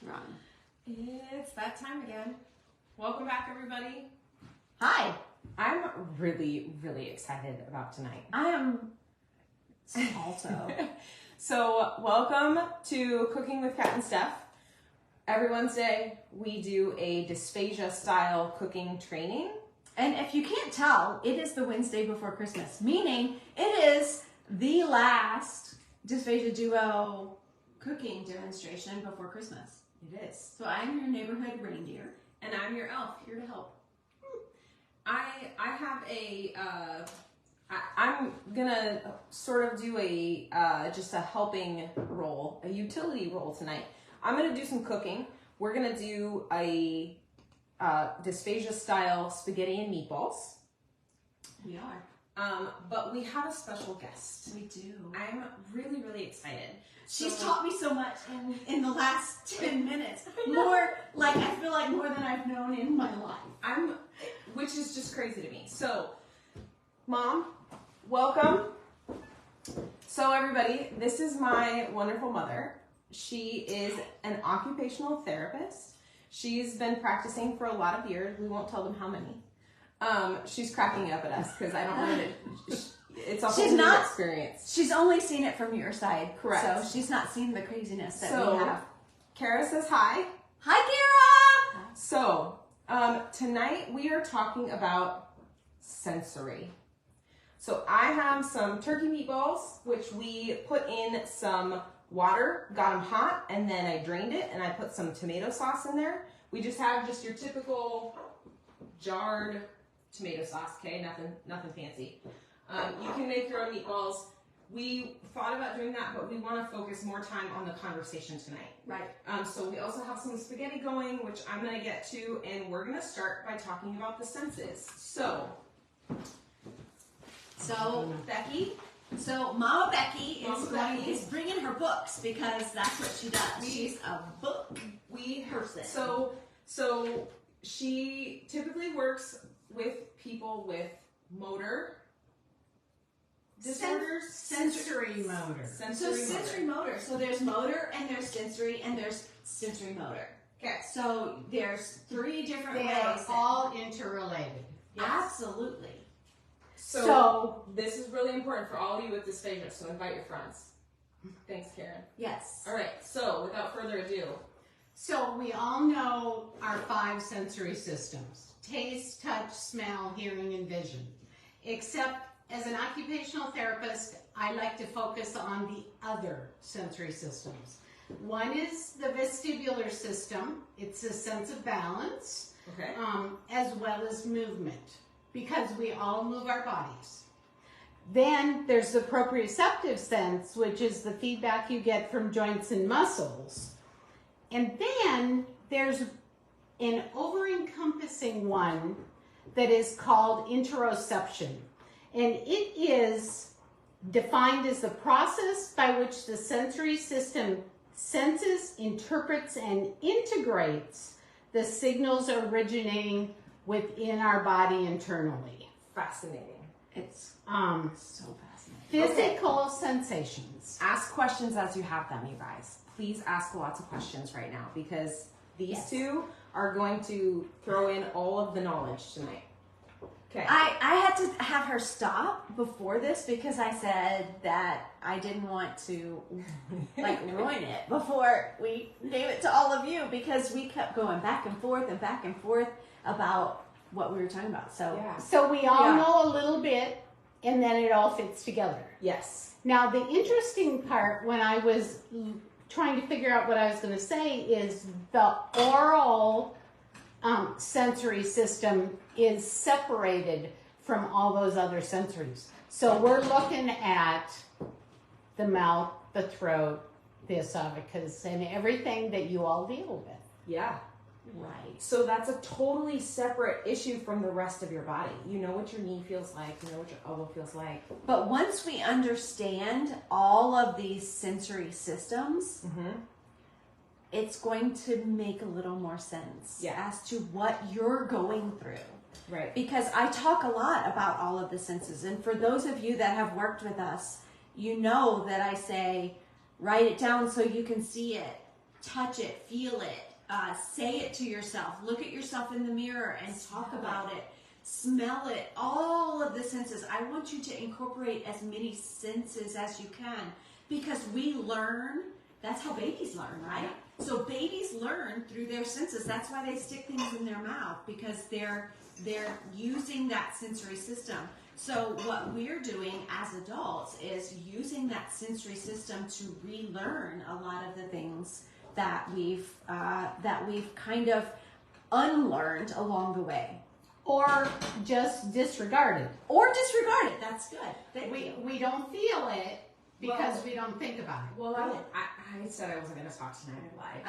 Run. It's that time again. Welcome back, everybody. Hi. I'm really, really excited about tonight. I am also. So, welcome to Cooking with Kat and Steph. Every Wednesday, we do a dysphagia style cooking training. And if you can't tell, it is the Wednesday before Christmas, meaning it is the last Dysphagia Duo cooking demonstration before Christmas. It is. So I'm your neighborhood reindeer. And I'm your elf, here to help. I have a, I'm gonna sort of do a, just a helping role, a utility role tonight. I'm gonna do some cooking. We're gonna do a dysphagia style spaghetti and meatballs. We are. But we have a special guest. We do. I'm really, really excited. She's taught me so much in the last 10 minutes. More, like, I feel like more than I've known in my life. Which is just crazy to me. So, Mom, welcome. So everybody, this is my wonderful mother. She is an occupational therapist. She's been practicing for a lot of years. We won't tell them how many. She's cracking up at us because I don't know that it's a whole new experience. She's only seen it from your side. Correct. So she's not seen the craziness that we have. Kara says hi. Hi, Kara! So, tonight we are talking about sensory. So I have some turkey meatballs, which we put in some water, got them hot, and then I drained it, and I put some tomato sauce in there. We just have just your typical jarred tomato sauce, okay? Nothing fancy. You can make your own meatballs. We thought about doing that, but we want to focus more time on the conversation tonight. Right. So we also have some spaghetti going, which I'm going to get to, and we're going to start by talking about the senses. So Becky. So Mama Becky is bringing her books because that's what she does. She's a book person. So she typically works with people with motor disorders. Sensory motor. Sensory motor. So there's motor and there's sensory and there's sensory motor. Okay. So there's three different ways. They are all interrelated. Yes. Absolutely. So this is really important for all of you with dysphagia, so invite your friends. Thanks, Karen. Yes. All right, so without further ado. So we all know our 5 sensory systems: taste, touch, smell, hearing, and vision. Except as an occupational therapist, I like to focus on the other sensory systems. One is the vestibular system. It's a sense of balance, okay, as well as movement, because we all move our bodies. Then there's the proprioceptive sense, which is the feedback you get from joints and muscles. And then there's an over-encompassing one that is called interoception. And it is defined as the process by which the sensory system senses, interprets, and integrates the signals originating within our body internally. Fascinating. It's so fascinating. Physical sensations. Ask questions as you have them, you guys. Please ask lots of questions right now because these two are going to throw in all of the knowledge tonight. Okay. I had to have her stop before this because I said that I didn't want to ruin it before we gave it to all of you because we kept going back and forth about what we were talking about. So we all know a little bit and then it all fits together. Yes. Now the interesting part when I was trying to figure out what I was going to say is the oral sensory system is separated from all those other sensories. So we're looking at the mouth, the throat, the esophagus, and everything that you all deal with. Yeah. Right. So that's a totally separate issue from the rest of your body. You know what your knee feels like, you know what your elbow feels like. But once we understand all of these sensory systems, it's going to make a little more sense as to what you're going through. Right. Because I talk a lot about all of the senses. And for those of you that have worked with us, you know that I say, write it down so you can see it. touch it, feel it, say it to yourself, look at yourself in the mirror and talk about it, smell it, all of the senses. I want you to incorporate as many senses as you can, because we learn, that's how babies learn, right? So babies learn through their senses. That's why they stick things in their mouth, because they're using that sensory system. So what we're doing as adults is using that sensory system to relearn a lot of the things that we've kind of unlearned along the way. Or just disregarded. That's good. We don't feel it because we don't think about it. Well, I said I wasn't going to talk tonight. I lied.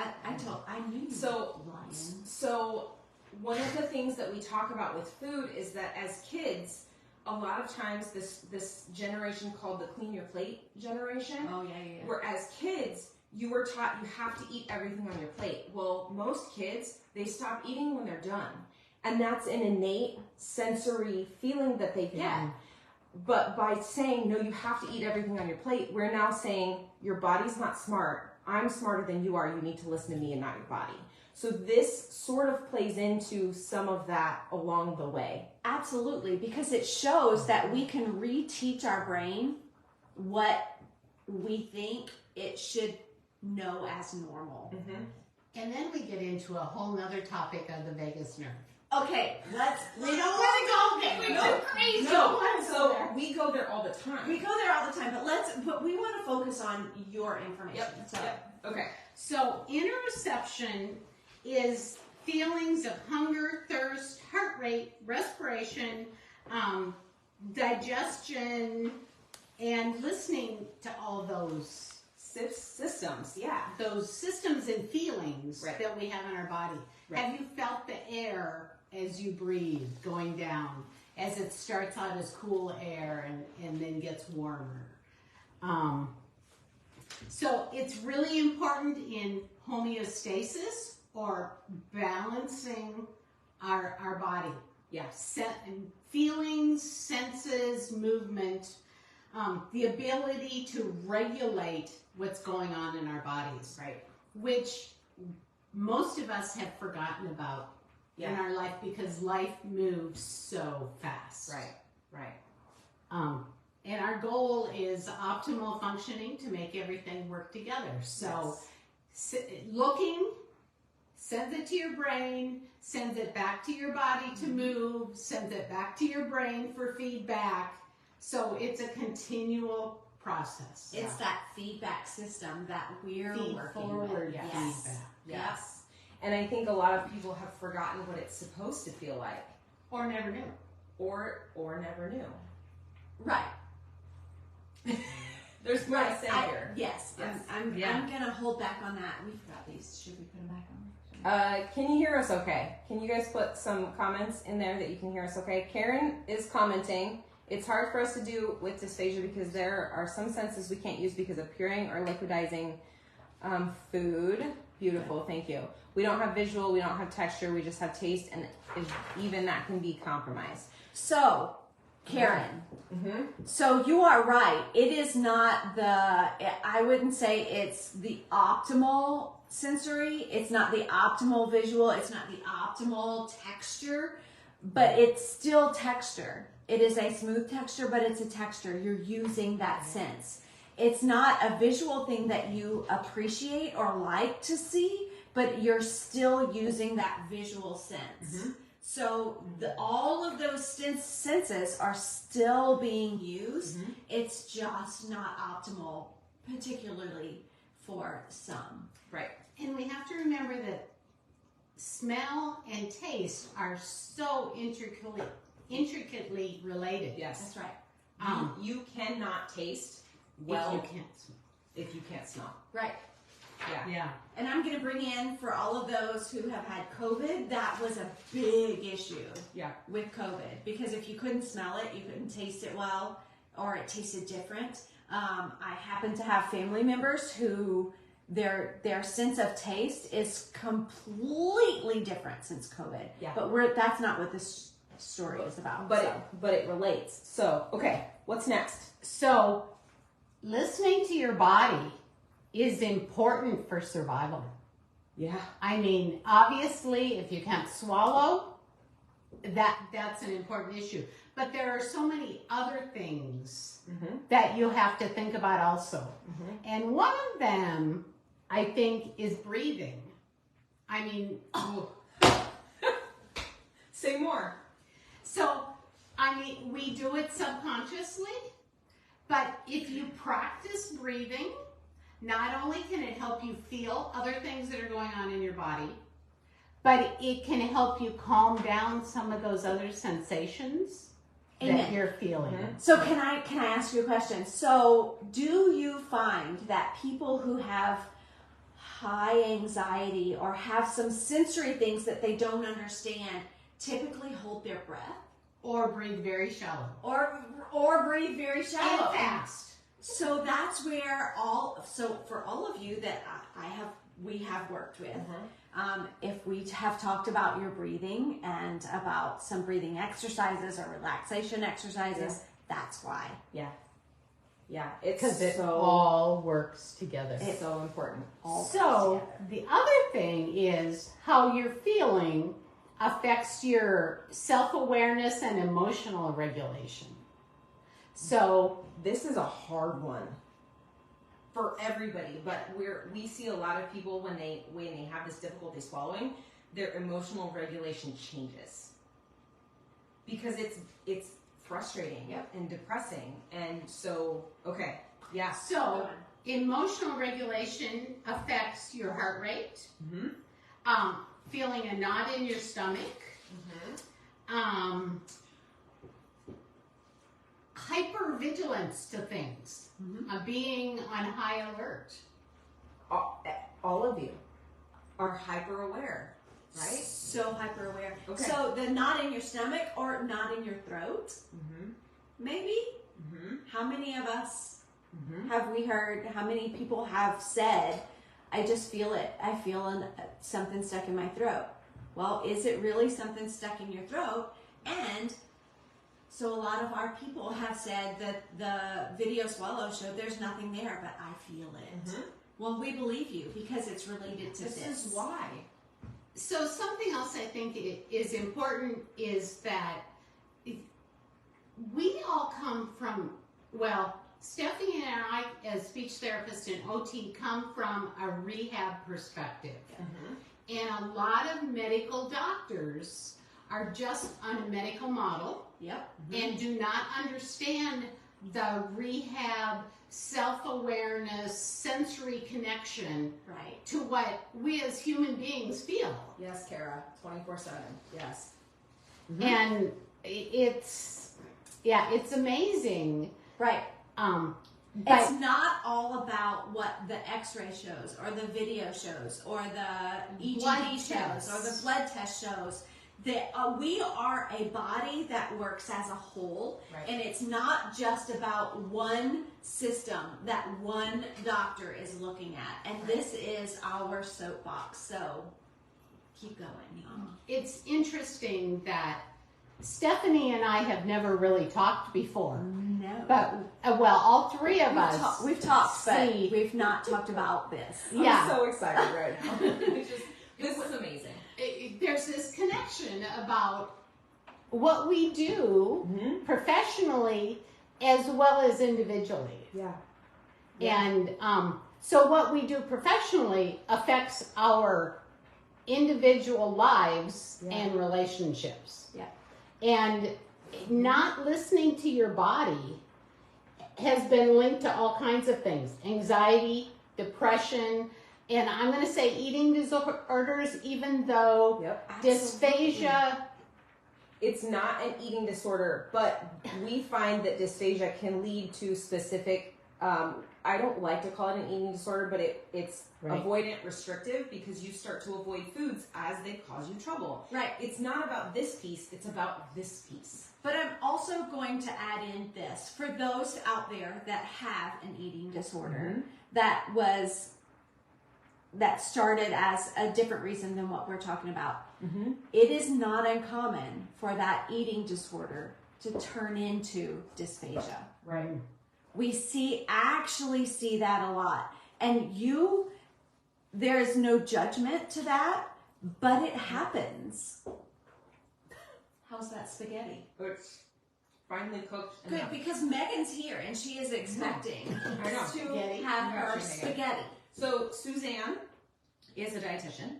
I knew you. So one of the things that we talk about with food is that as kids, a lot of times this generation called the clean your plate generation. Oh yeah. Where as kids, you were taught you have to eat everything on your plate. Well, most kids, they stop eating when they're done. And that's an innate sensory feeling that they get. Yeah. But by saying, no, you have to eat everything on your plate, we're now saying, your body's not smart. I'm smarter than you are. You need to listen to me and not your body. So this sort of plays into some of that along the way. Absolutely, because it shows that we can reteach our brain what we think it should know as normal. Mm-hmm. And then we get into a whole nother topic of the vagus nerve. Okay, we don't want to go crazy. So we go there all the time. We go there all the time, but we want to focus on your information. Yep. Okay. So interoception is feelings of hunger, thirst, heart rate, respiration, digestion, and listening to all those systems. Those systems and feelings Right. that we have in our body. Right. Have you felt the air as you breathe going down, as it starts out as cool air and then gets warmer? So it's really important in homeostasis, or balancing our body. Feelings, senses, movement, the ability to regulate what's going on in our bodies. Right. Which most of us have forgotten about in our life, because life moves so fast. Right. And our goal is optimal functioning to make everything work together. So looking sends it to your brain, sends it back to your body to move, sends it back to your brain for feedback. So it's a continual process. It's that feedback system that we're working forward with. feedback. Yes. And I think a lot of people have forgotten what it's supposed to feel like. Or never knew. Or never knew. Right. There's more to say here. Yes. I'm going to hold back on that. We forgot these. Should we put them back on? Can you hear us okay? Can you guys put some comments in there that you can hear us okay? Karen is commenting. It's hard for us to do with dysphagia because there are some senses we can't use because of puring or liquidizing food. Beautiful, thank you. We don't have visual, we don't have texture, we just have taste, and even that can be compromised. So, Karen, so you are right. It is not I wouldn't say it's the optimal sensory, it's not the optimal visual, it's not the optimal texture, but it's still texture. It is a smooth texture, but it's a texture. You're using that sense. It's not a visual thing that you appreciate or like to see, but you're still using that visual sense. So all of those senses are still being used. It's just not optimal, particularly for some. Right. And we have to remember that smell and taste are so intricately related. Yes. That's right. You cannot taste if you can't smell. Right. Yeah. And I'm going to bring in, for all of those who have had COVID, that was a big issue with COVID. Because if you couldn't smell it, you couldn't taste it well, or it tasted different. I happen to have family members who their sense of taste is completely different since COVID. Yeah. But that's not what this story is about. But it relates. So, okay, what's next? So listening to your body is important for survival. Yeah. I mean, obviously, if you can't swallow, that's an important issue. But there are so many other things that you have to think about also. And one of them, I think, is breathing. I mean, Say more. so, I mean, we do it subconsciously, but if you practice breathing, not only can it help you feel other things that are going on in your body, but it can help you calm down some of those other sensations that you're feeling. So can I ask you a question? So do you find that people who have high anxiety or have some sensory things that they don't understand typically hold their breath? Or breathe very shallow. Or breathe very shallow. And fast. So that's where for all of you that we have worked with, if we have talked about your breathing and about some breathing exercises or relaxation exercises, that's why. Yeah. Yeah. It's Because it so, all works together. it's so important. So the other thing is how you're feeling affects your self-awareness and emotional regulation. So This is a hard one for everybody, but we see a lot of people when they have this difficulty swallowing, their emotional regulation changes because it's frustrating and depressing, and so So emotional regulation affects your heart rate, feeling a knot in your stomach, hypervigilance to things, being on high alert. all of you are hyper aware, right? So hyper aware. Okay. So the knot in your stomach or knot in your throat, maybe? How many of us have we heard, how many people have said, I just feel it. I feel something stuck in my throat. Well, is it really something stuck in your throat? And so a lot of our people have said that the video swallow showed there's nothing there, but I feel it. Well, we believe you because it's related to this. This is why. So something else I think is important is that we all come from, well, Stephanie and I, as speech therapists and OT, come from a rehab perspective. And a lot of medical doctors are just on a medical model and do not understand the rehab self-awareness, sensory connection to what we as human beings feel. Yes, Kara, 24/7. Yes. And it's amazing. Right. But It's not all about what the x-ray shows or the video shows or the EGD Blood shows tests. or the blood test shows. We are a body that works as a whole, and it's not just about one system that one doctor is looking at. And this is our soapbox, so keep going. it's interesting that Stephanie and I have never really talked before. No. But, well, all three of us. We've talked, but see- we've not talked about this. Yeah. I'm so excited right now. This was amazing. There's this connection about what we do professionally as well as individually. Yeah. And so what we do professionally affects our individual lives and relationships. Yeah. And not listening to your body has been linked to all kinds of things. Anxiety, depression, and I'm going to say eating disorders, even though dysphagia. It's not an eating disorder, but we find that dysphagia can lead to specific, I don't like to call it an eating disorder, but it's avoidant restrictive because you start to avoid foods as they cause you trouble. Right. It's not about this piece, it's about this piece. But I'm also going to add in this for those out there that have an eating disorder that started as a different reason than what we're talking about. It is not uncommon for that eating disorder to turn into dysphagia. Right. We actually see that a lot. And you there's no judgment to that, but it happens. How's that spaghetti? It's finely cooked. Good, because Megan's here and she is expecting I know. to have her spaghetti. So Suzanne is a dietitian.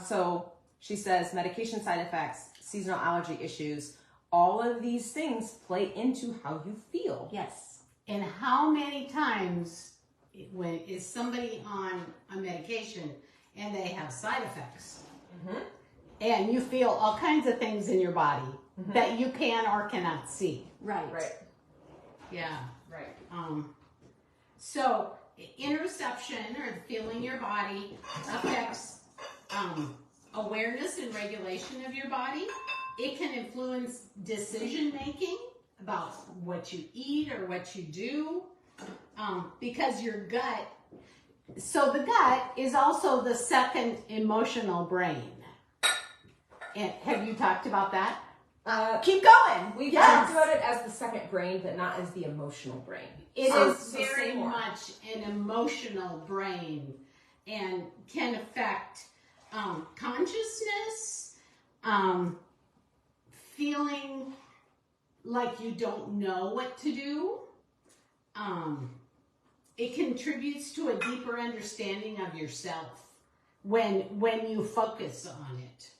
So she says medication side effects, seasonal allergy issues, all of these things play into how you feel. Yes. And how many times when is somebody on a medication and they have side effects, and you feel all kinds of things in your body that you can or cannot see. Right. Yeah. Right. So interoception, or feeling your body, affects awareness and regulation of your body. It can influence decision making about what you eat or what you do, because your gut. So the gut is also the second emotional brain. And have you talked about that? Keep going. We've talked about it as the second brain, but not as the emotional brain. It is So very say more. much an emotional brain, and can affect consciousness, feeling like you don't know what to do. It contributes to a deeper understanding of yourself when you focus on it.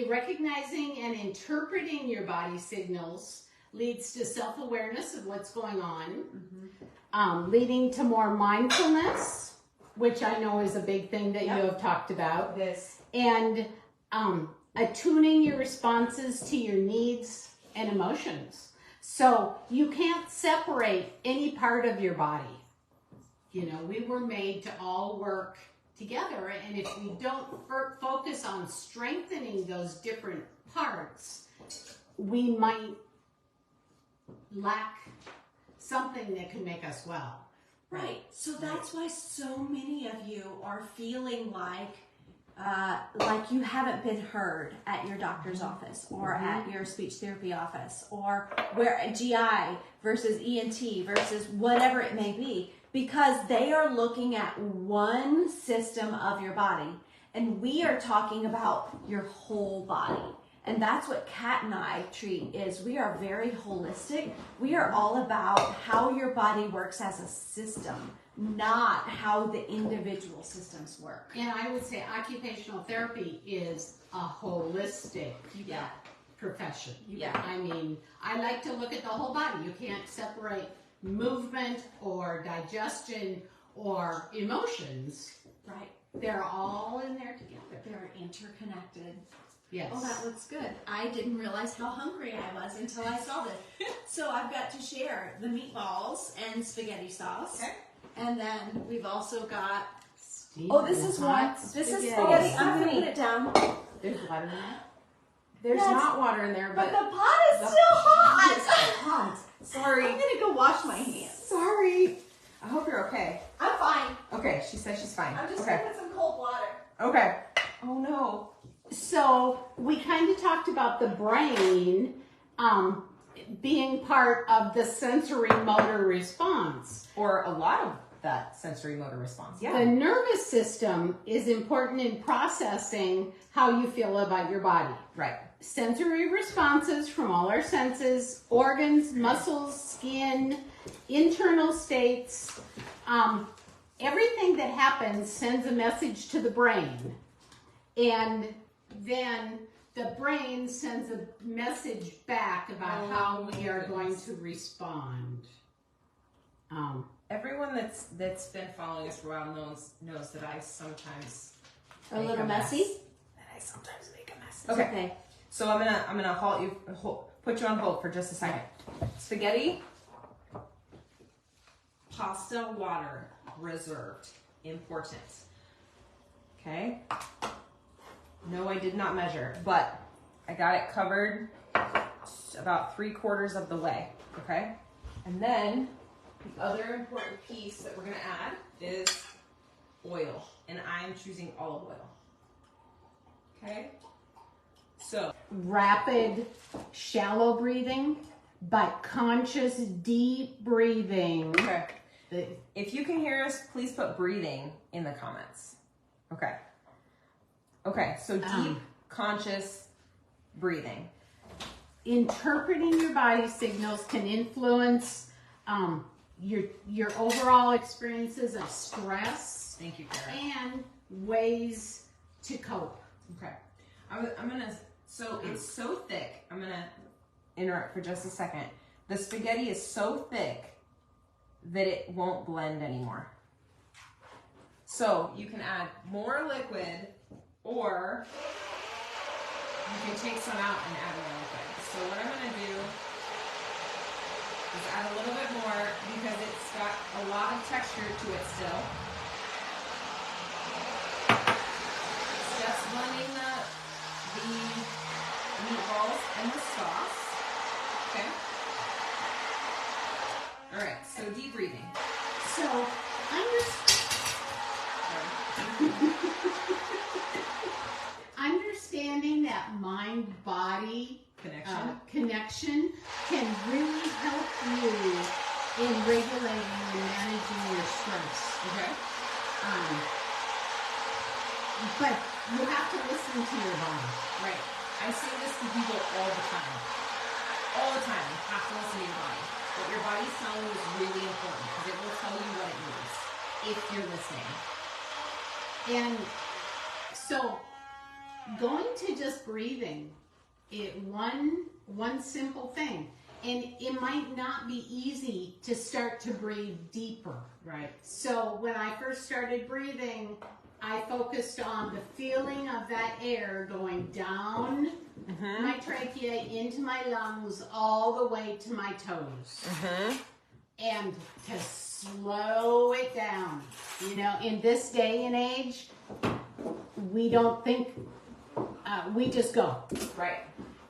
Recognizing and interpreting your body signals leads to self-awareness of what's going on, leading to more mindfulness, which I know is a big thing that you have talked about, and attuning your responses to your needs and emotions. So you can't separate any part of your body. You know, we were made to all work together, and if we don't focus on strengthening those different parts, we might lack something that can make us well. Right. So that's why so many of you are feeling like you haven't been heard at your doctor's office, or at your speech therapy office, or where GI versus ENT versus whatever it may be, because they are looking at one system of your body, and we are talking about your whole body. And that's what Kat and I treat, is we are very holistic. We are all about how your body works as a system, not how the individual systems work. And I would say occupational therapy is a holistic profession. I mean, I like to look at the whole body. You can't separate movement or digestion or emotions. Right. They're all in there together. They're interconnected. Yes. Oh, that looks good. I didn't realize how hungry I was until I saw this. So I've got to share the meatballs and spaghetti sauce. Okay. And then we've also got, This is one. This is spaghetti. I'm going to put it down. There's water in that. There's Yes. not water in there, But but the pot is still hot. it's hot. Sorry. I'm going to go wash my hands. Sorry. I hope you're okay. I'm fine. Okay, she says she's fine. I'm just okay. going to put some cold water. Okay. Oh no. So we kind of talked about the brain being part of the sensory motor response. Or a lot of that sensory motor response. The Yeah. nervous system is important in processing how you feel about your body. Right. Sensory responses from all our senses, organs, muscles, skin, internal states, everything that happens sends a message to the brain. And then the brain sends a message back about how we are going to respond. Everyone that's been following us for a while knows that I sometimes A make little mess. messy? That I sometimes make a mess. It's okay. So I'm gonna put you on hold for just a second. Spaghetti, pasta, water, reserved, important. Okay. No, I did not measure, but I got it covered about 3/4 of the way. Okay. And then the other important piece that we're gonna add is oil, and I'm choosing olive oil. Okay. So Rapid, shallow breathing, but conscious, deep breathing. okay. If you can hear us, please put breathing in the comments. Okay. Okay, so deep, conscious breathing. Interpreting your body signals can influence your overall experiences of stress. Thank you, Kara. And ways to cope. Okay. I'm gonna, so it's so thick. I'm gonna interrupt for just a second. The spaghetti is so thick that it won't blend anymore. So you can add more liquid, or you can take some out and add more liquid. So what I'm gonna do is add a little bit more because it's got a lot of texture to it still. It's just blending the meatballs and the sauce. Okay. All right, so deep breathing. So understanding that mind-body connection can really help you in regulating and managing your stress. Okay. But you have to listen to your body. Right. I say this to people all the time. All the time. You have to listen to your body. What your body's telling you is really important because it will tell you what it needs if you're listening. And so going to just breathing, one simple thing. And it might not be easy to start to breathe deeper. Right. So when I first started breathing, I focused on the feeling of that air going down my trachea into my lungs all the way to my toes. And to slow it down. You know, in this day and age, we don't think, we just go. Right.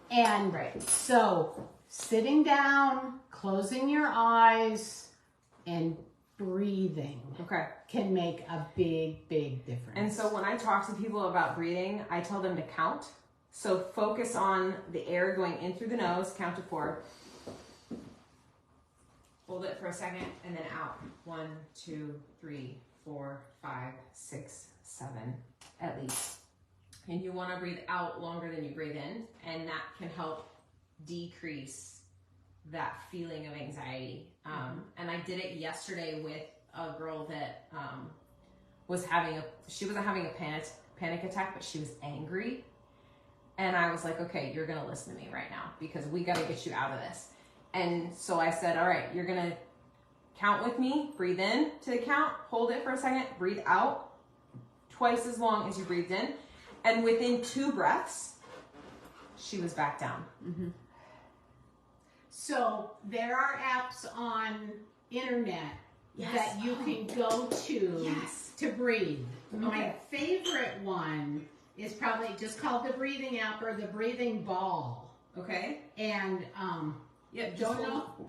And so sitting down, closing your eyes, and breathing can make a big, big difference. And so when I talk to people about breathing, I tell them to count. So focus on the air going in through the nose, count to 4. Hold it for a second, and then out. 1, 2, 3, 4, 5, 6, 7, at least. And you want to breathe out longer than you breathe in, and that can help decrease that feeling of anxiety. And I did it yesterday with a girl that she wasn't having a panic attack, but she was angry. And I was like, okay, you're going to listen to me right now because we got to get you out of this. And so I said, all right, you're going to count with me, breathe in to the count, hold it for a second, breathe out twice as long as you breathed in. And within 2 breaths, she was back down. So there are apps on internet that you can go to to breathe. My favorite one is probably just called the breathing app or the breathing ball. Okay. And yep, just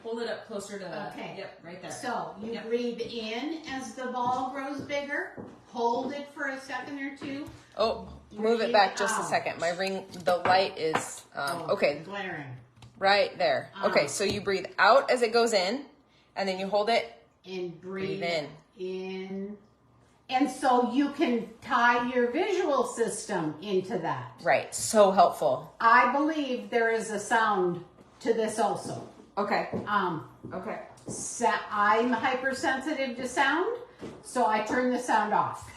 hold it up closer to the, yep, right there. So you breathe in as the ball grows bigger, hold it for a second or 2. Oh, move it back just a second. My the light is, okay. Glaring. Right there. Okay, so you breathe out as it goes in, and then you hold it. And breathe in. And so you can tie your visual system into that. Right, so helpful. I believe there is a sound to this also. Okay. Okay. I'm hypersensitive to sound, so I turn the sound off.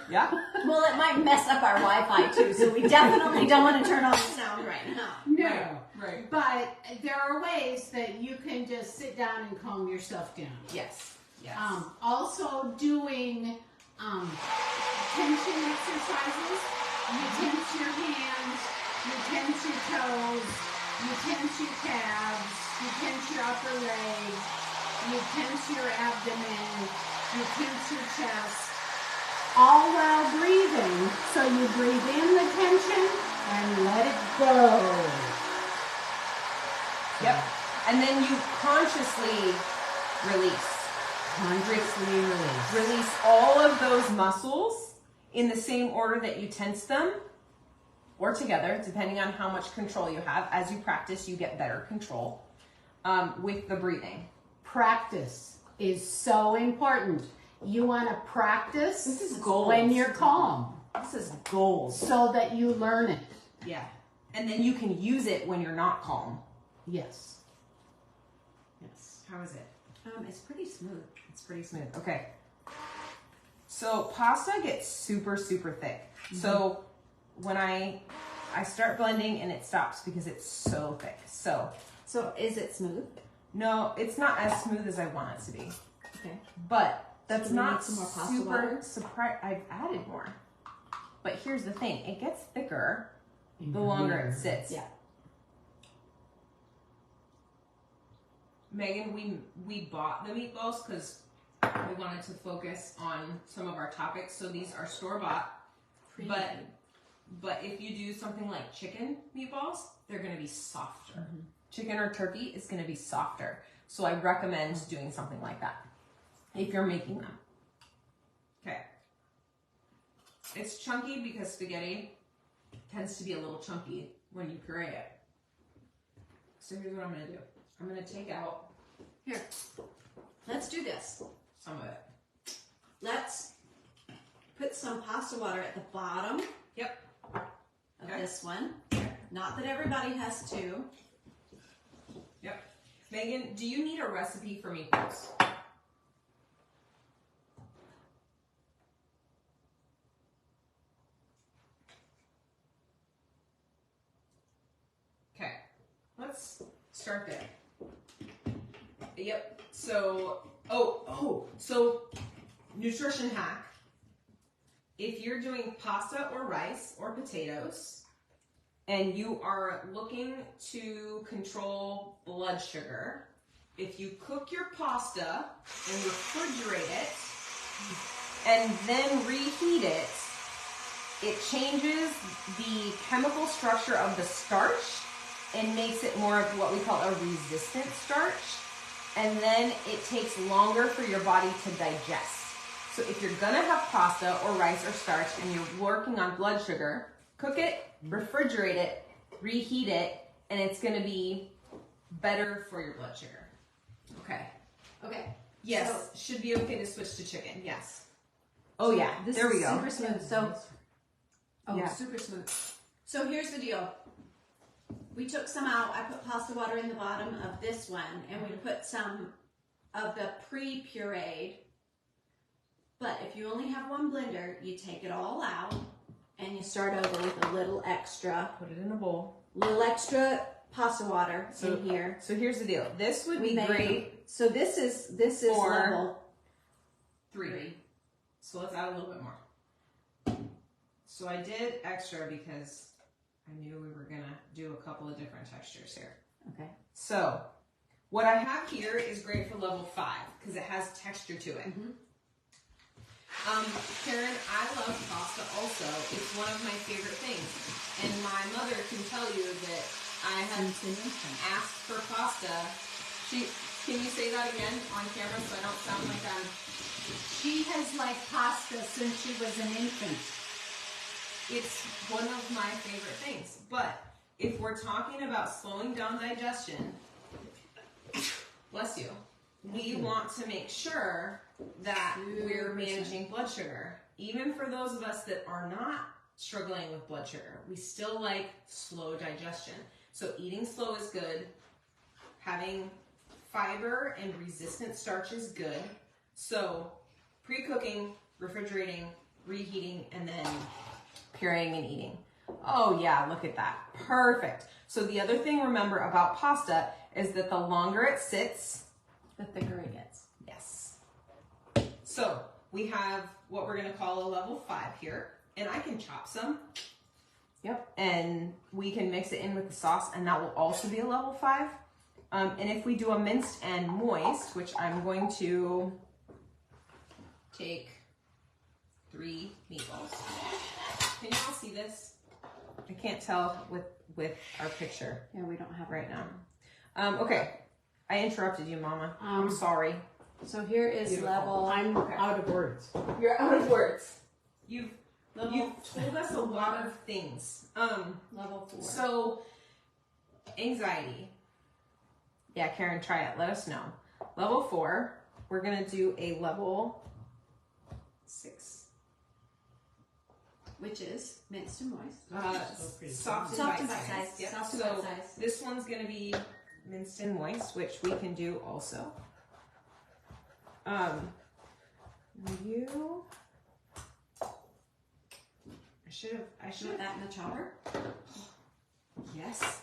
Yeah. Well, it might mess up our Wi-Fi too, so we definitely don't want to turn on the sound right now. No. Right. But there are ways that you can just sit down and calm yourself down. Yes. Also doing tension exercises. You tense your hands, you tense your toes, you tense your calves, you tense your upper legs, you tense your abdomen, you tense your chest, all while breathing. So you breathe in the tension and let it go. Yep. And then you consciously release. Release all of those muscles in the same order that you tense them, or together, depending on how much control you have. As you practice, you get better control with the breathing. Practice. is so important. You want to practice This is gold. when you're calm This is gold. so that you learn it. Yeah. And then you can use it when you're not calm. Yes. Yes. How is it? It's pretty smooth. It's pretty smooth. Okay. So pasta gets super, super thick. So when I start blending and it stops because it's so thick. So is it smooth? no, it's not as smooth as I want it to be. Okay. But that's Do we need not some more pasta super water? surprised. I've added more. But here's the thing. It gets thicker the longer it sits. Yeah. Megan, we bought the meatballs because we wanted to focus on some of our topics. So these are store-bought. But if you do something like chicken meatballs, they're going to be softer. Chicken or turkey is going to be softer. So I recommend doing something like that if you're making them. Okay. It's chunky because spaghetti tends to be a little chunky when you puree it. So here's what I'm going to do. I'm going to take out Here. Let's do this. some of it. Let's put some pasta water at the bottom Yep. of this one. Not that everybody has to. Yep. Megan, do you need a recipe for meatballs? Okay. Let's start there. Yep. So, so nutrition hack. If you're doing pasta or rice or potatoes, and you are looking to control blood sugar, if you cook your pasta and refrigerate it and then reheat it, it changes the chemical structure of the starch and makes it more of what we call a resistant starch. And then it takes longer for your body to digest. So if you're gonna have pasta or rice or starch and you're working on blood sugar, cook it, refrigerate it, reheat it, and it's gonna be better for your blood sugar. Okay. Okay. Yes, should be okay to switch to chicken, yes. Oh yeah, This there is we go. super smooth. So, Yeah. super smooth. So here's the deal. We took some out. I put pasta water in the bottom of this one, and we put some of the pre-pureed. But if you only have one blender, you take it all out, and you start over with a little extra Put it in a bowl. pasta water in here. So here's the deal. This would be made- great So this is for level 3. So let's add a little bit more. So I did extra because I knew we were gonna do a couple of different textures here. Okay. So what I have here is great for level 5 because it has texture to it. Karen, I love pasta also. It's one of my favorite things. And my mother can tell you that I have asked for pasta. Can you say that again on camera so I don't sound like I'm... She has liked pasta since she was an infant. It's one of my favorite things. But if we're talking about slowing down digestion, bless you, we want to make sure that we're managing blood sugar. Even for those of us that are not struggling with blood sugar, we still like slow digestion. So eating slow is good. Having fiber and resistant starch is good. So pre-cooking, refrigerating, reheating, and then pureeing and eating. Oh yeah, look at that. Perfect. So the other thing remember about pasta is that the longer it sits, The thicker it gets. yes. So we have what we're gonna call a level 5 here, and I can chop some. Yep. And we can mix it in with the sauce, and that will also be a level 5. And if we do a minced and moist, which I'm going to take 3 meatballs. Can you all see this? I can't tell with our picture Yeah, we don't have right now. Okay, I interrupted you, Mama. I'm sorry. So here is Beautiful. level. I'm out of words. You're out of words. You've Level told us a lot of things. Level 4. So anxiety. Yeah, Karen, try it. Let us know. Level 4. we're gonna do a level 6. Which is minced and moist. Soft and Soft and bite-sized. bite-sized. Yep. Soft and So bite-sized. this one's gonna be minced and moist, which we can do also. I should Put have. that in the chopper? Yes.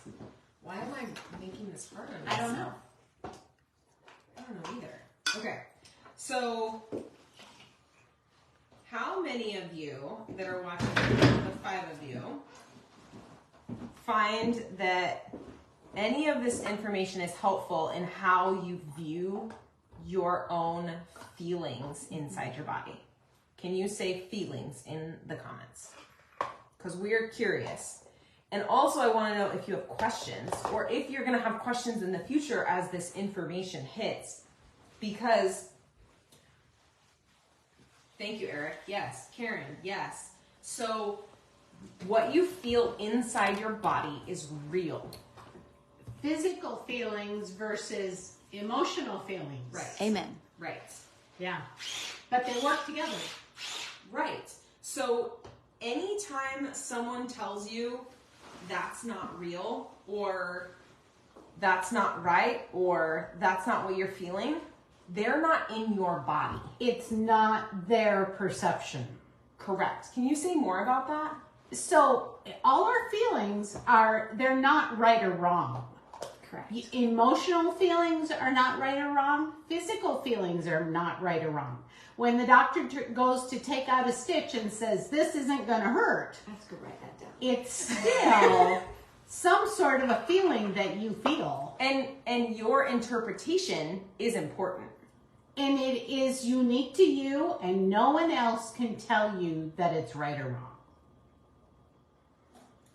Why am I making this hard on I don't myself? know. I don't know either. Okay. So, how many of you that are watching, the 5 of you, find that any of this information is helpful in how you view your own feelings inside your body? Can you say feelings in the comments? Because we're curious. And also I want to know if you have questions, or if you're going to have questions in the future as this information hits. Because, thank you, Eric. Yes. Karen, yes. So what you feel inside your body is real. Physical feelings versus emotional feelings. Right. Amen. Right. Yeah. But they work together. Right. So anytime someone tells you that's not real, or that's not right, or that's not what you're feeling, they're not in your body. It's not their perception. Correct. Can you say more about that? So all our feelings they're not right or wrong. Correct. Emotional feelings are not right or wrong. Physical feelings are not right or wrong. When the doctor goes to take out a stitch and says, this isn't going to hurt, I have to go write that down. it's still some sort of a feeling that you feel. And your interpretation is important. And it is unique to you, and no one else can tell you that it's right or wrong.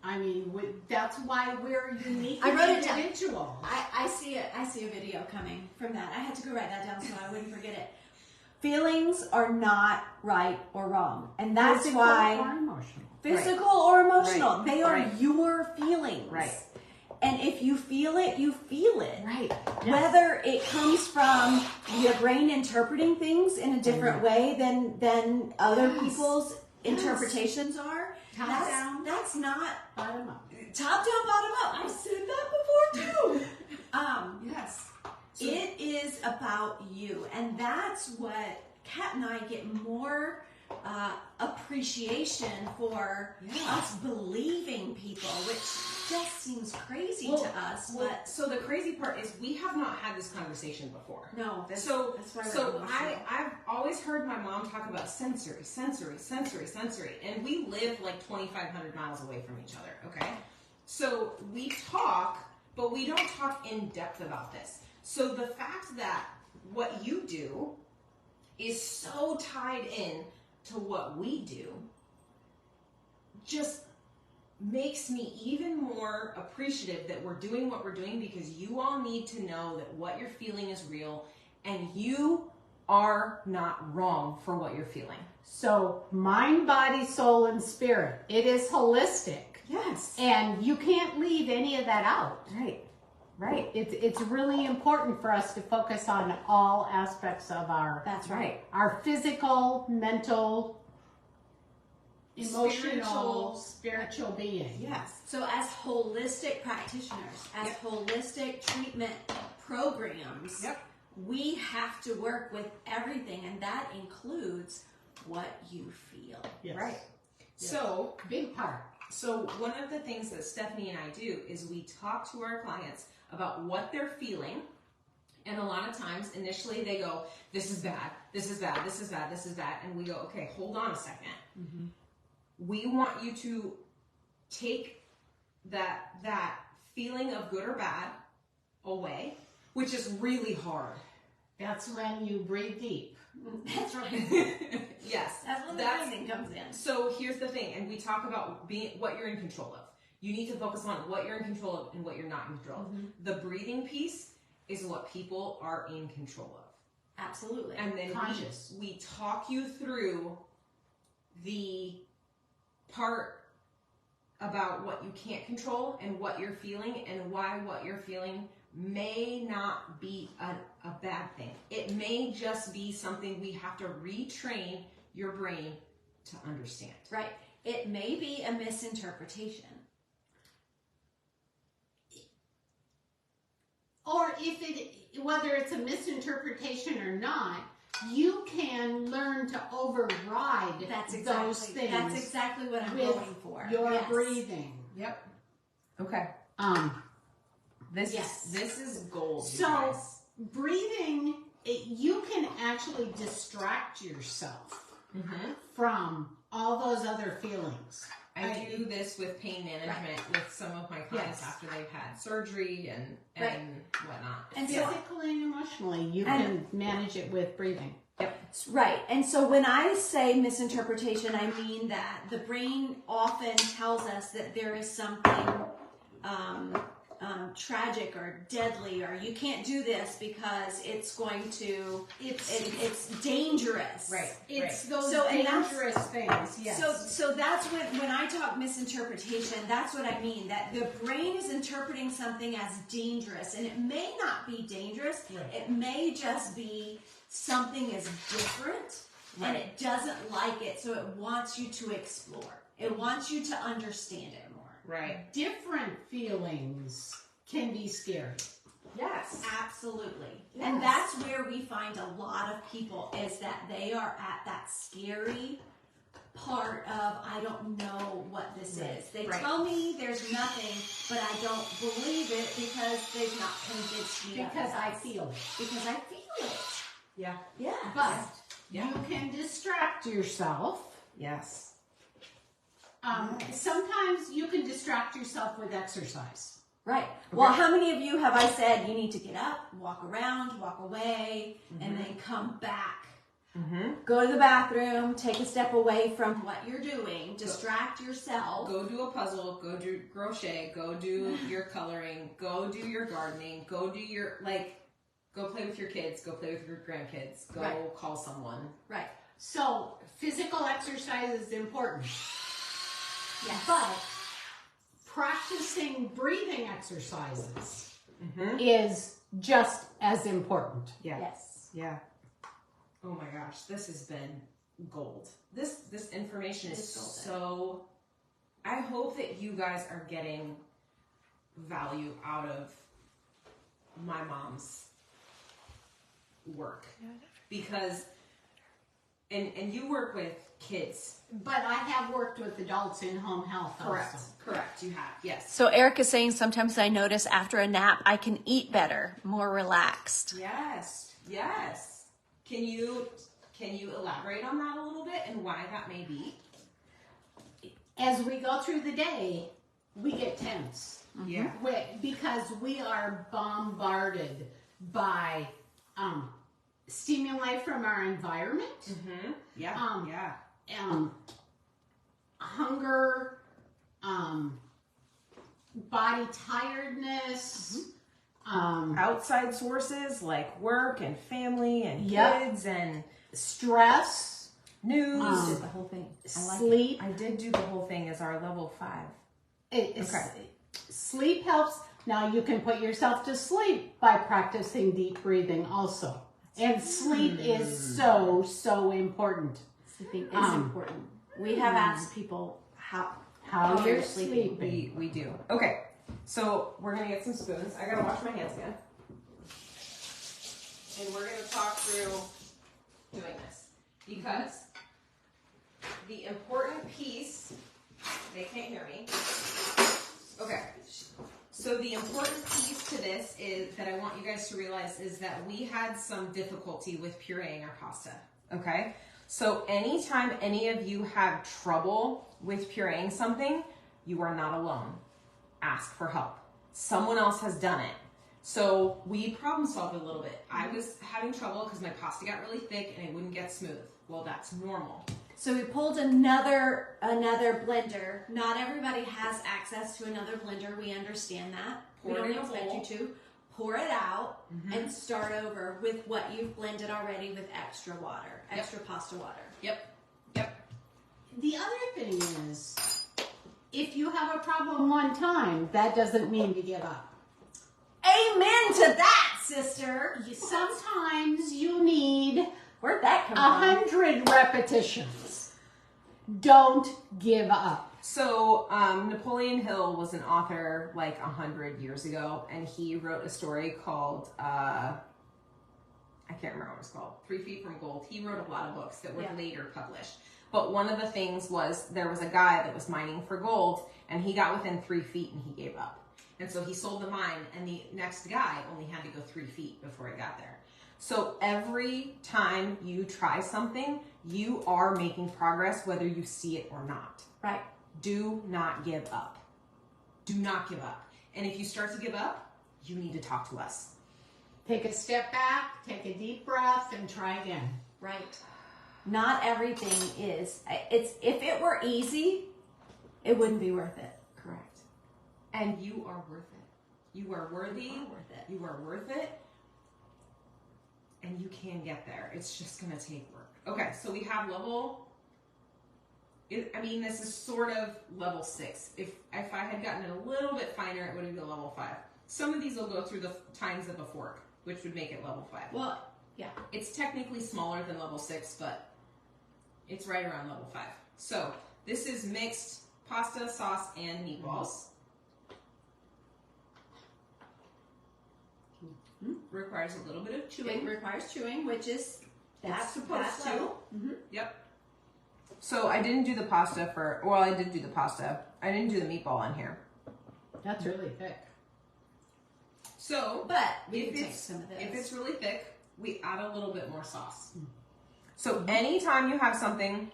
I mean, that's why we're unique I wrote and it down. individual. I see a video coming from that. I had to go write that down so I wouldn't forget it. Feelings are not right or wrong. And that's Physical why or emotional. physical or emotional, Right. they are Right. your feelings. Right. And if you feel it, you feel it. Right. Whether it comes from your brain interpreting things in a different way than other Yes. people's interpretations are, Top that's, down. that's not Bottom up. top down, bottom up. I've said that before too. Yes. It is about you, and that's what Kat and I get more appreciation for us believing people, which just seems crazy to us. But so the crazy part is we have not had this conversation before. no, that's why we're So emotional. I've always heard my mom talk about sensory, and we live like 2,500 miles away from each other, okay? So we talk, but we don't talk in depth about this. So the fact that what you do is so tied in to what we do just makes me even more appreciative that we're doing what we're doing, because you all need to know that what you're feeling is real, and you are not wrong for what you're feeling. So mind, body, soul, and spirit. It is holistic. Yes. And you can't leave any of that out. Right. Right. It's really important for us to focus on all aspects of That's right. our physical, mental, emotional, spiritual being. Yes. So as holistic practitioners, as holistic treatment programs, we have to work with everything, and that includes what you feel. Yes. Right. Yes. So Big part. So one of the things that Stephanie and I do is we talk to our clients about what they're feeling. And a lot of times, initially they go, this is bad, this is bad, this is bad, this is bad. And we go, okay, hold on a second. Mm-hmm. We want you to take that feeling of good or bad away, which is really hard. That's when you breathe deep. That's right. Yes. That's when the breathing comes in. So here's the thing, and we talk about what you're in control of. You need to focus on what you're in control of and what you're not in control of. Mm-hmm. The breathing piece is what people are in control of. Absolutely. And then Conscious. we talk you through the part about what you can't control and what you're feeling, and why what you're feeling may not be a bad thing. It may just be something we have to retrain your brain to understand. Right. It may be a misinterpretation. Or whether it's a misinterpretation or not, you can learn to override those things. That's exactly what I'm with going for. your breathing. Yep. Okay. This is gold. So breathing, you can actually distract yourself from all those other feelings. I do this with pain management with some of my clients after they've had surgery and whatnot. And physically and emotionally, you can manage it with breathing. Yep. Right. And so when I say misinterpretation, I mean that the brain often tells us that there is something tragic or deadly, or you can't do this because it's going to, it's dangerous. Right. It's those dangerous things. Yes. So that's when I talk misinterpretation, that's what I mean, that the brain is interpreting something as dangerous, and it may not be dangerous. Right. It may just be something is different, and it doesn't like it, so it wants you to explore. It wants you to understand it more. Right. Different feelings can be scary. Yes, absolutely. Yes. And that's where we find a lot of people is that they are at that scary part of, I don't know what this is. They tell me there's nothing, but I don't believe it because they've not convinced me. Because I feel it. Because I feel it. Yeah. Yeah. But you can distract yourself. Yes. Sometimes you can distract yourself with exercise. Right. Okay. Well, how many of you have I said you need to get up, walk around, walk away, and then come back? Go to the bathroom, take a step away from what you're doing, distract yourself. Go do a puzzle, go do crochet, go do your coloring, go do your gardening, go do your, go play with your kids, go play with your grandkids, go call someone. Right. So physical exercise is important. Yes. But practicing breathing exercises is just as important. Yeah. Yes. Yeah. Oh my gosh, this has been gold. This information is so. I hope that you guys are getting value out of my mom's work, because and you work with kids. But I have worked with adults in home health also. Correct, you have, yes. So Eric is saying sometimes I notice after a nap I can eat better, more relaxed. Yes. Can you elaborate on that a little bit and why that may be? As we go through the day, we get tense. Yeah. Because we are bombarded by stimuli from our environment. Yeah. Hunger, body tiredness, outside sources like work and family and kids and stress, news. Did the whole thing. Sleep. I did do the whole thing as our level 5. Sleep helps. Now you can put yourself to sleep by practicing deep breathing also. And sleep is so important. Sleeping is important. We have asked people how you're sleeping. We do. Okay, so we're gonna get some spoons. I gotta wash my hands again. And we're gonna talk through doing this. Because the important piece, they can't hear me. Okay. So the important piece to this is that I want you guys to realize is that we had some difficulty with pureeing our pasta. Okay? So anytime any of you have trouble with pureeing something, you are not alone. Ask for help. Someone else has done it. So we problem solved a little bit. I was having trouble because my pasta got really thick and it wouldn't get smooth. Well, that's normal. So we pulled another blender. Not everybody has access to another blender. We understand that. We don't expect you to. Pour it out and start over with what you've blended already with extra water, extra pasta water. Yep. The other thing is, if you have a problem one time, that doesn't mean to give up. Amen to that, sister. Sometimes you need Where'd that come from? 100 repetitions. Don't give up. So Napoleon Hill was an author like 100 years ago, and he wrote a story called I can't remember what it's called, 3 Feet from Gold. He wrote a lot of books that were later published. But one of the things was there was a guy that was mining for gold, and he got within 3 feet and he gave up. And so he sold the mine, and the next guy only had to go 3 feet before he got there. So every time you try something, you are making progress whether you see it or not. Right. Do not give up. Do not give up. And if you start to give up, you need to talk to us. Take a step back, take a deep breath, and try again. Right. Not everything is. If it were easy, it wouldn't be worth it. Correct. And you are worth it. You are worthy. You are worth it. You are worth it. And you can get there. It's just going to take work. Okay, so we have this is sort of level 6. If I had gotten it a little bit finer, it would be a level 5. Some of these will go through the tines of a fork, which would make it level 5. Well, yeah. It's technically smaller than level 6, but it's right around level 5. So this is mixed pasta, sauce, and meatballs. Mm-hmm. Requires a little bit of chewing. It requires chewing, which is That's supposed to. Mm-hmm. Yep. So I didn't do the pasta I did do the pasta. I didn't do the meatball on here. That's really thick. So, but we can take some of this. If it's really thick, we add a little bit more sauce. So anytime you have something,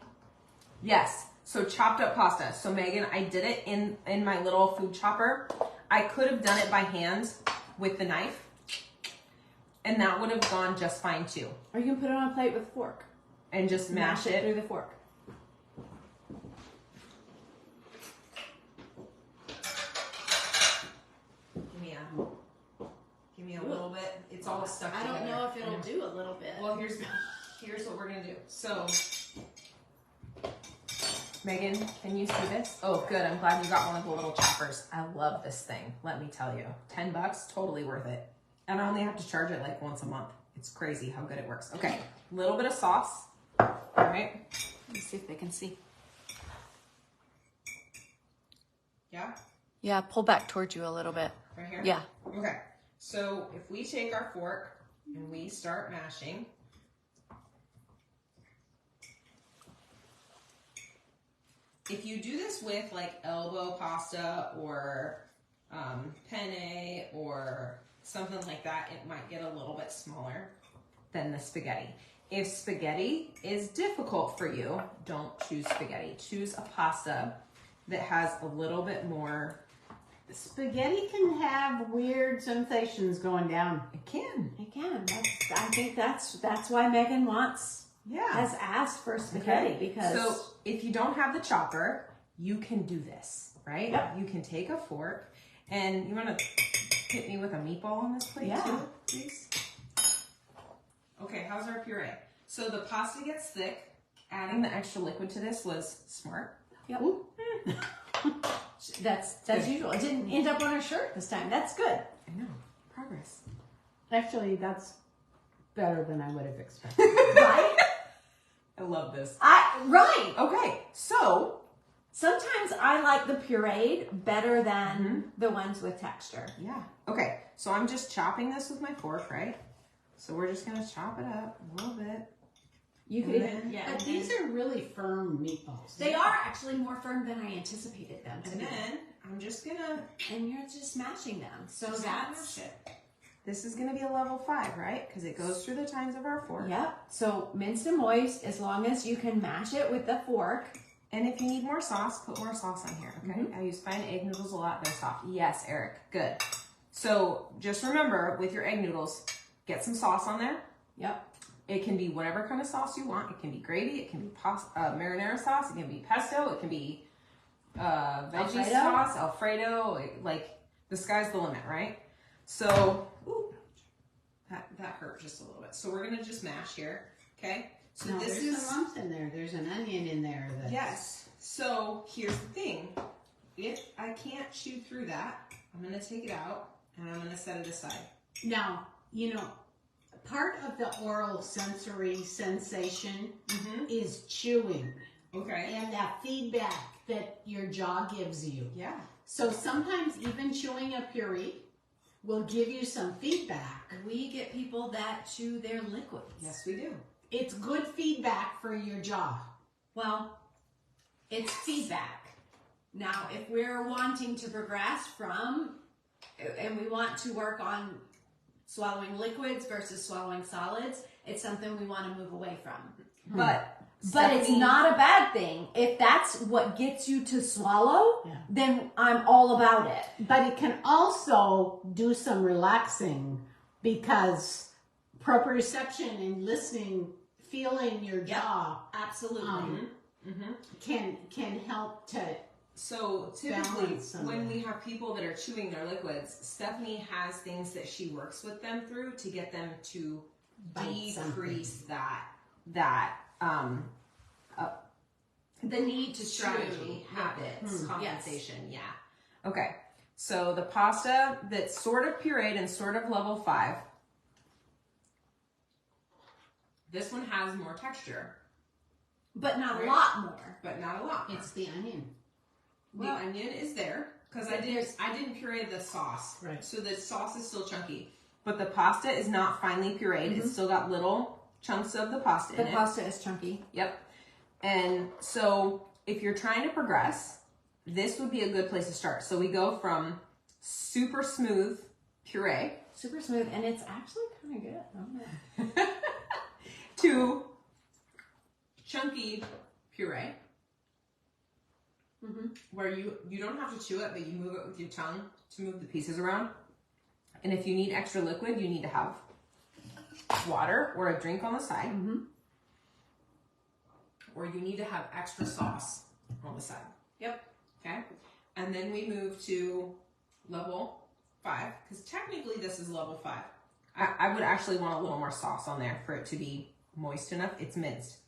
yes. So chopped up pasta. So Megan, I did it in my little food chopper. I could have done it by hand with the knife, and that would have gone just fine too. Or you can put it on a plate with a fork. And just mash it through the fork. Give me a little bit. It's all stuck together. I don't know if it'll do a little bit. Well, here's what we're gonna do. So, Megan, can you see this? Oh, good. I'm glad you got one of the little choppers. I love this thing. Let me tell you, $10, totally worth it. And I only have to charge it like once a month. It's crazy how good it works. Okay, a little bit of sauce. All right. Let me see if they can see. Yeah. Yeah, pull back towards you a little bit. Right here. Yeah. Okay. So if we take our fork and we start mashing. If you do this with like elbow pasta or penne or something like that, it might get a little bit smaller than the spaghetti. If spaghetti is difficult for you, don't choose spaghetti. Choose a pasta that has a little bit more. Spaghetti can have weird sensations going down. It can. It can. I think that's why Megan has asked for spaghetti because. So if you don't have the chopper, you can do this, right? Yep. You can take a fork, and you want to hit me with a meatball on this plate too, please. Okay, how's our puree? So the pasta gets thick. Adding the extra liquid to this was smart. Yep. That's usual. It didn't end up on her shirt this time. That's good. I know. Progress. Actually, that's better than I would have expected. Right? I love this. Right. Okay, so sometimes I like the pureed better than the ones with texture. Yeah. Okay, so I'm just chopping this with my fork, right? So we're just gonna chop it up a little bit. You could even, But these are really firm meatballs. They are actually more firm than I anticipated them to And be. then I'm just gonna. And you're just mashing them. So just that's mash it. This is gonna be a level 5, right? Because it goes through the tines of our fork. Yep. So minced and moist, as long as you can mash it with the fork. And if you need more sauce, put more sauce on here, okay? I use fine egg noodles a lot. They're soft. Yes, Eric. Good. So just remember, with your egg noodles, get some sauce on there. Yep. It can be whatever kind of sauce you want. It can be gravy. It can be marinara sauce. It can be pesto. It can be veggie Alfredo. sauce, Alfredo. Like, the sky's the limit, right? So, that hurt just a little bit. So we're going to just mash here, okay? So No, this there's is... some lumps in there. There's an onion in there. Yes. So here's the thing. If I can't chew through that, I'm going to take it out and I'm going to set it aside. Now, you know, part of the oral sensory sensation is chewing. Okay. And that feedback that your jaw gives you. Yeah. So sometimes even chewing a puree will give you some feedback. We get people that chew their liquids. Yes, we do. It's good feedback for your jaw. Well, it's feedback. Now, if we're wanting to progress from, and we want to work on swallowing liquids versus swallowing solids, it's something we want to move away from. But it's not a bad thing. If that's what gets you to swallow, then I'm all about it. But it can also do some relaxing because proprioception and listening, feeling your jaw, absolutely, can help to. So typically, balance when we have people that are chewing their liquids, Stephanie has things that she works with them through to get them to decrease the need to strategy, chew. habits, compensation. Yeah. Okay. So the pasta that's sort of pureed and sort of level 5. This one has more texture, But not a lot more. but not a lot more. It's the onion. The onion is there because I didn't puree the sauce, right? So the sauce is still chunky, but the pasta is not finely pureed. It's still got little chunks of the pasta in it. The pasta is chunky. Yep. And so if you're trying to progress, this would be a good place to start. So we go from super smooth puree, super smooth, and it's actually kind of good. Oh, to chunky puree. Where you don't have to chew it, but you move it with your tongue to move the pieces around. And if you need extra liquid, you need to have water or a drink on the side. Or you need to have extra sauce on the side. Yep. Okay. And then we move to level 5, because technically this is level 5. I would actually want a little more sauce on there for it to be moist enough. It's minced.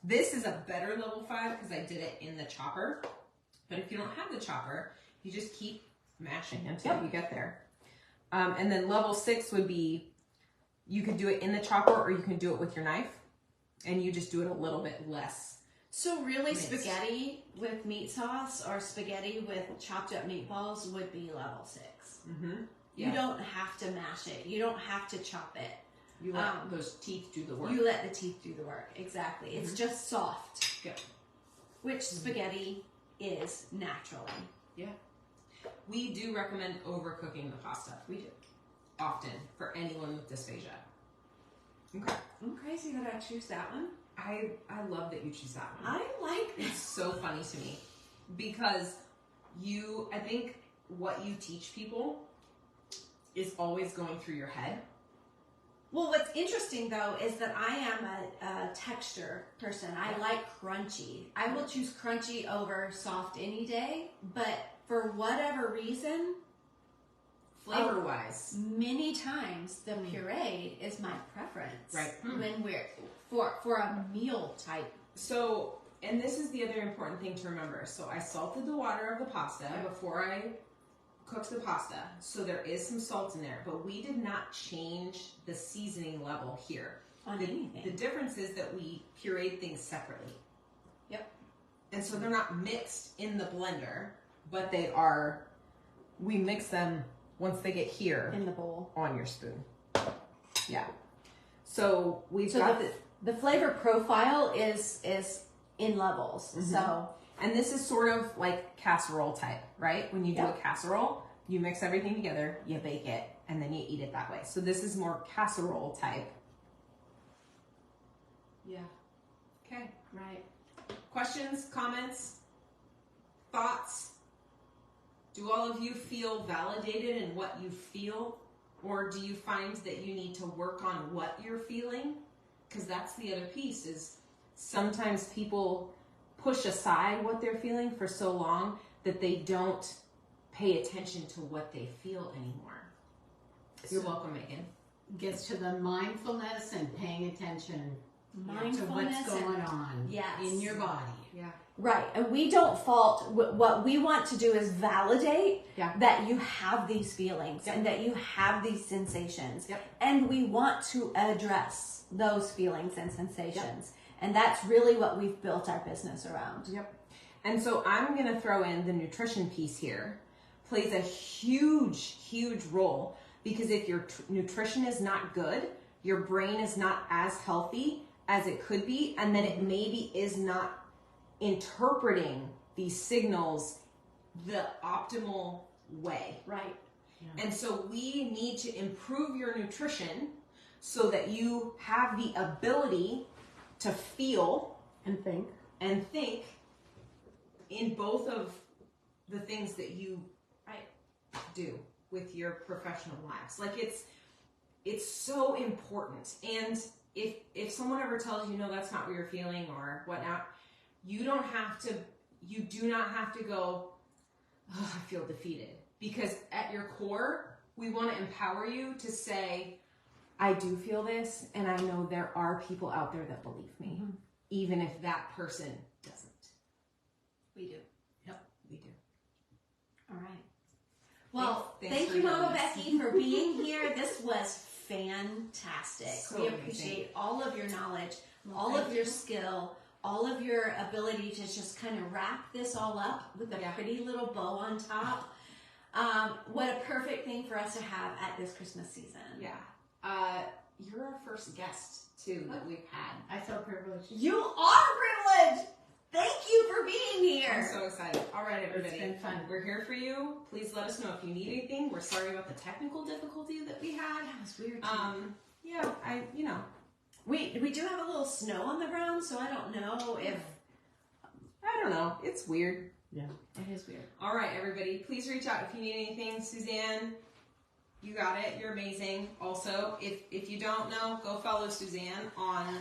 This is a better level 5 because I did it in the chopper. But if you don't have the chopper, you just keep mashing until you get there. And then level 6 would be, you could do it in the chopper or you can do it with your knife. And you just do it a little bit less. So really minced. Spaghetti with meat sauce or spaghetti with chopped up meatballs would be level 6. You don't have to mash it. You don't have to chop it. You let those teeth do the work. You let the teeth do the work. Exactly. It's just soft. Yeah. Which spaghetti is naturally. Yeah. We do recommend overcooking the pasta. We do. Often for anyone with dysphagia. Okay. I'm crazy that I choose that one. I love that you choose that one. I like It's so funny to me because I think what you teach people is always going through your head. Well, what's interesting though is that I am a texture person. I like crunchy. I will choose crunchy over soft any day, but for whatever reason, flavor-wise, many times the pureed is my preference. Right. When we're for a meal type. So, and this is the other important thing to remember. So I salted the water of the pasta before I cooked the pasta. So there is some salt in there, but we did not change the seasoning level here. On anything. The difference is that we pureed things separately. Yep. And so they're not mixed in the blender, but we mix them once they get here In the bowl. on your spoon. Yeah. So we've got the flavor profile is in levels. So and this is sort of like casserole type, right? When you do a casserole, you mix everything together, you bake it, and then you eat it that way. So this is more casserole type. Yeah. Okay. right. Questions, comments, thoughts? Do all of you feel validated in what you feel? Or do you find that you need to work on what you're feeling? Because that's the other piece is sometimes people push aside what they're feeling for so long that they don't pay attention to what they feel anymore. You're welcome, Megan. Gets to the mindfulness and paying attention to Mindfulness what's going on yes. in your body. Yeah. Right. And we don't fault. What we want to do is validate that you have these feelings and that you have these sensations. And we want to address those feelings and sensations. And that's really what we've built our business around. And so I'm going to throw in the nutrition piece here. Plays a huge, huge role, because if your nutrition is not good, your brain is not as healthy as it could be, and then it maybe is not interpreting these signals the optimal way. Right. And so we need to improve your nutrition so that you have the ability to feel and think in both of the things that you do with your professional lives. Like it's so important. And if someone ever tells you, no, that's not what you're feeling or whatnot, you do not have to go, oh, I feel defeated. Because at your core, we want to empower you to say, I do feel this, and I know there are people out there that believe me, even if that person doesn't. We do. We do. All right. Well, Thanks thank for you, joining Mama us. Becky, for being here. This was fantastic. So we amazing. appreciate all of your knowledge, all of your skill, all of your ability to just kind of wrap this all up with a pretty little bow on top. What a perfect thing for us to have at this Christmas season. You're our first guest, too, that we've had. I feel privileged. You are privileged. Thank you for being here. I'm so excited. All right, everybody. It's been fun. We're here for you. Please let us know if you need anything. We're sorry about the technical difficulty that we had. That was weird. We do have a little snow on the ground, so I don't know if... I don't know. It's weird. Yeah. It is weird. All right, everybody. Please reach out if you need anything. Suzanne, you got it. You're amazing. Also, if you don't know, go follow Suzanne on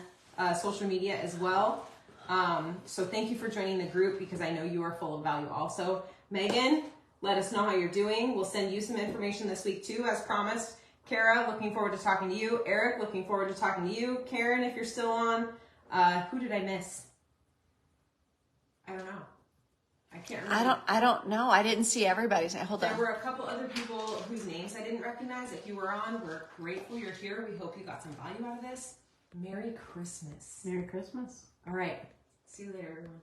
social media as well. So thank you for joining the group, because I know you are full of value also. Megan, let us know how you're doing. We'll send you some information this week too, as promised. Kara, looking forward to talking to you. Eric, looking forward to talking to you. Karen, if you're still on. Who did I miss? I don't know. I can't remember. I don't know. I didn't see everybody's name. Hold There on. were a couple other people whose names I didn't recognize. If you were on, we're grateful you're here. We hope you got some value out of this. Merry Christmas. Merry Christmas. All right. See you later, everyone.